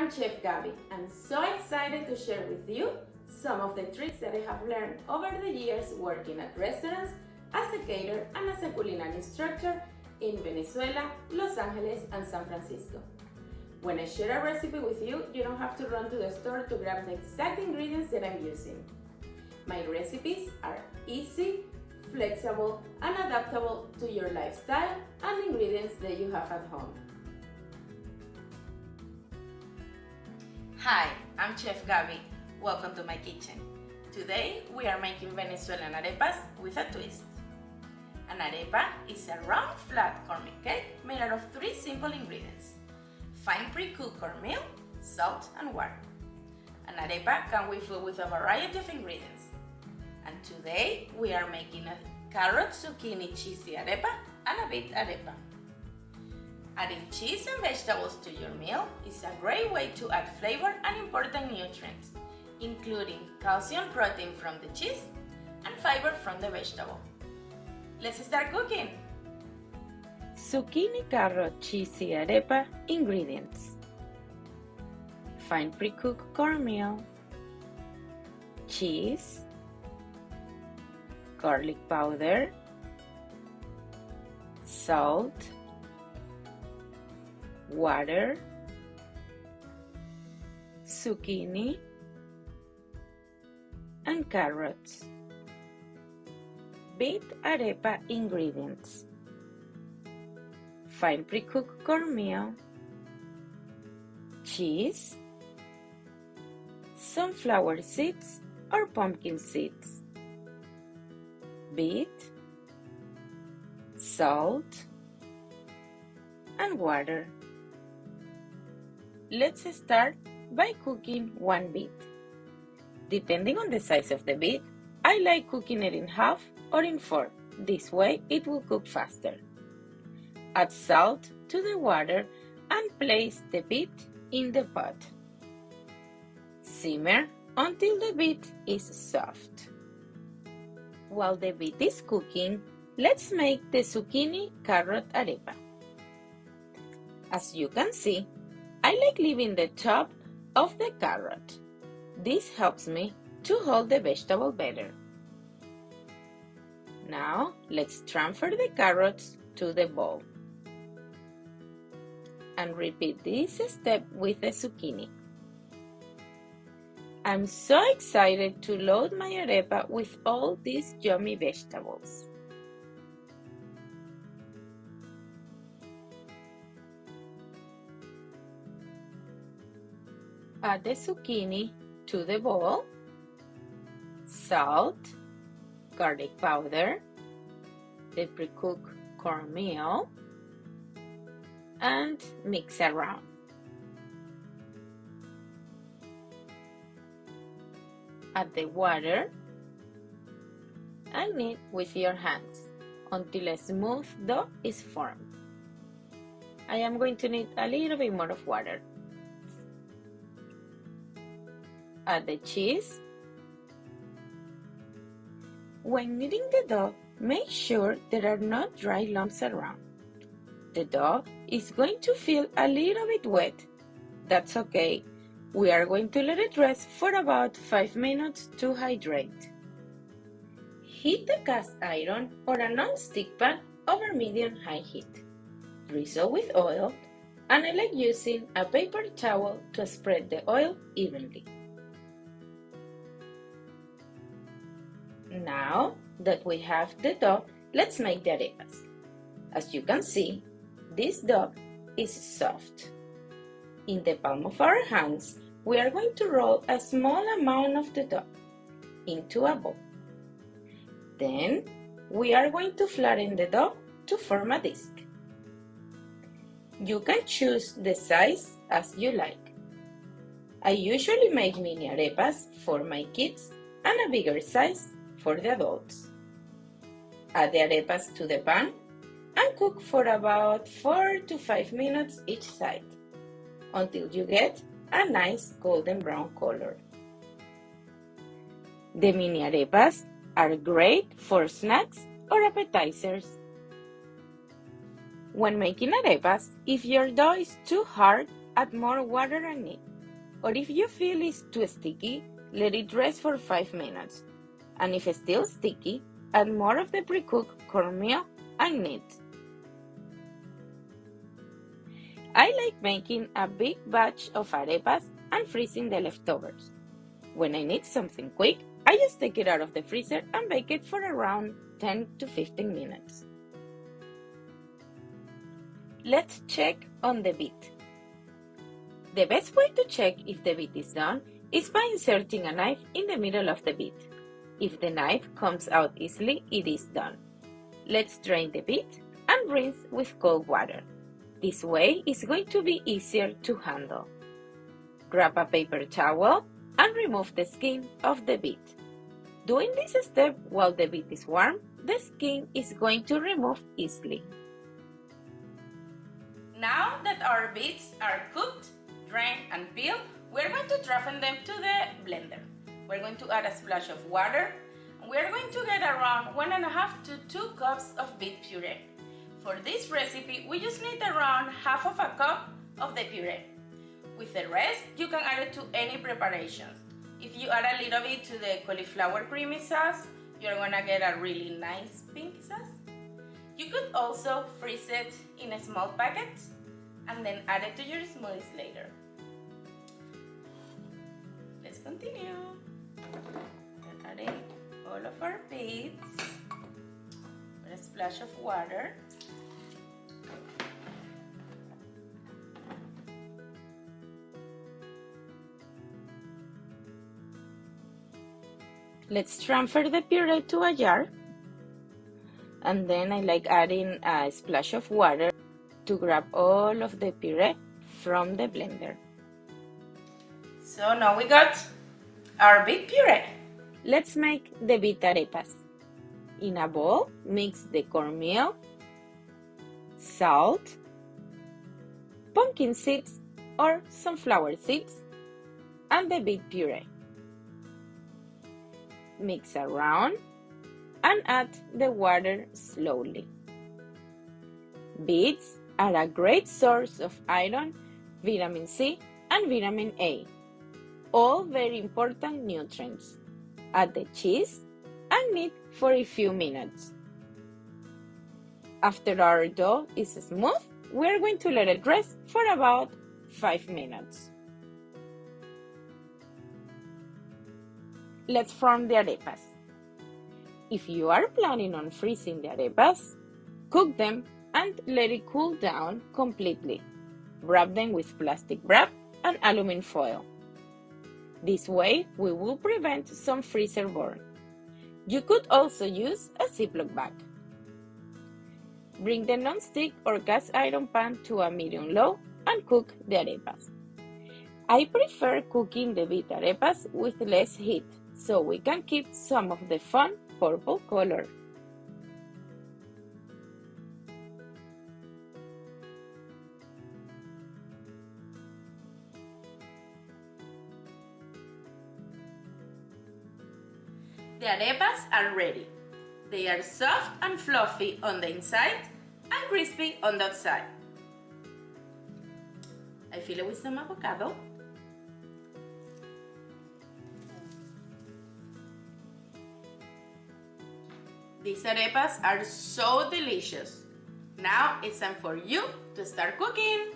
I'm Chef Gabby. I'm so excited to share with you some of the tricks that I have learned over the years working at restaurants as a caterer and as a culinary instructor in Venezuela, Los Angeles, and San Francisco. When I share a recipe with you, you don't have to run to the store to grab the exact ingredients that I'm using. My recipes are easy, flexible, and adaptable to your lifestyle and ingredients that you have at home. Hi, I'm Chef Gabby. Welcome to my kitchen. Today we are making Venezuelan arepas with a twist. An arepa is a round flat cornmeal cake made out of 3 simple ingredients: fine pre-cooked cornmeal, salt, and water. An arepa can be filled with a variety of ingredients. And today we are making a carrot zucchini cheesy arepa and a beet arepa. Adding cheese and vegetables to your meal is a great way to add flavor and important nutrients, including calcium protein from the cheese and fiber from the vegetable. Let's start cooking! Zucchini carrot cheesy arepa ingredients: fine pre-cooked cornmeal, cheese, garlic powder, salt, water, zucchini, and carrots. Beet arepa ingredients: fine pre-cooked cornmeal, cheese, sunflower seeds or pumpkin seeds, beet, salt, and water. Let's start by cooking 1 beet. Depending on the size of the beet, I like cooking it in half or in 4. This way it will cook faster. Add salt to the water and place the beet in the pot. Simmer until the beet is soft. While the beet is cooking, let's make the zucchini carrot arepa. As you can see, I like leaving the top of the carrot. This helps me to hold the vegetable better. Now, let's transfer the carrots to the bowl. And repeat this step with the zucchini. I'm so excited to load my arepa with all these yummy vegetables. Add the zucchini to the bowl, salt, garlic powder, the pre-cooked cornmeal, and mix around. Add the water and knead with your hands until a smooth dough is formed. I am going to need a little bit more of water. Add the cheese. When kneading the dough, make sure there are no dry lumps around. The dough is going to feel a little bit wet. That's okay. We are going to let it rest for about 5 minutes to hydrate. Heat the cast iron or a non-stick pan over medium-high heat. Drizzle with oil, and I like using a paper towel to spread the oil evenly. Now that we have the dough, let's make the arepas. As you can see, this dough is soft. In the palm of our hands, we are going to roll a small amount of the dough into a bowl. Then, we are going to flatten the dough to form a disc. You can choose the size as you like. I usually make mini arepas for my kids and a bigger size for the adults. Add the arepas to the pan and cook for about 4 to 5 minutes each side until you get a nice golden brown color. The mini arepas are great for snacks or appetizers. When making arepas, if your dough is too hard, add more water and knead. Or if you feel it's too sticky, let it rest for 5 minutes. And if it's still sticky, add more of the pre-cooked cornmeal and knead. I like making a big batch of arepas and freezing the leftovers. When I need something quick, I just take it out of the freezer and bake it for around 10 to 15 minutes. Let's check on the beet. The best way to check if the beet is done is by inserting a knife in the middle of the beet. If the knife comes out easily, it is done. Let's drain the beet and rinse with cold water. This way it's going to be easier to handle. Grab a paper towel and remove the skin of the beet. Doing this step while the beet is warm, the skin is going to remove easily. Now that our beets are cooked, drained and peeled, we're going to transfer them to the blender. We're going to add a splash of water. We're going to get around 1.5 to 2 cups of beet puree. For this recipe, we just need around half of a cup of the puree. With the rest, you can add it to any preparations. If you add a little bit to the cauliflower creamy sauce, you're gonna get a really nice pink sauce. You could also freeze it in a small packet and then add it to your smoothies later. Let's continue. We're adding all of our beets with a splash of water. Let's transfer the puree to a jar. And then I like adding a splash of water to grab all of the puree from the blender. So now we got our beet puree. Let's make the beet arepas. In a bowl, mix the cornmeal, salt, pumpkin seeds or sunflower seeds, and the beet puree. Mix around and add the water slowly. Beets are a great source of iron, vitamin C, and vitamin A, all very important nutrients. Add the cheese and knead for a few minutes. After our dough is smooth, we are going to let it rest for about 5 minutes. Let's form the arepas. If you are planning on freezing the arepas, cook them and let it cool down completely. Wrap them with plastic wrap and aluminum foil. This way, we will prevent some freezer burn. You could also use a Ziploc bag. Bring the non-stick or cast iron pan to a medium-low and cook the arepas. I prefer cooking the beet arepas with less heat, so we can keep some of the fun purple color. The arepas are ready. They are soft and fluffy on the inside and crispy on the outside. I fill it with some avocado. These arepas are so delicious. Now it's time for you to start cooking.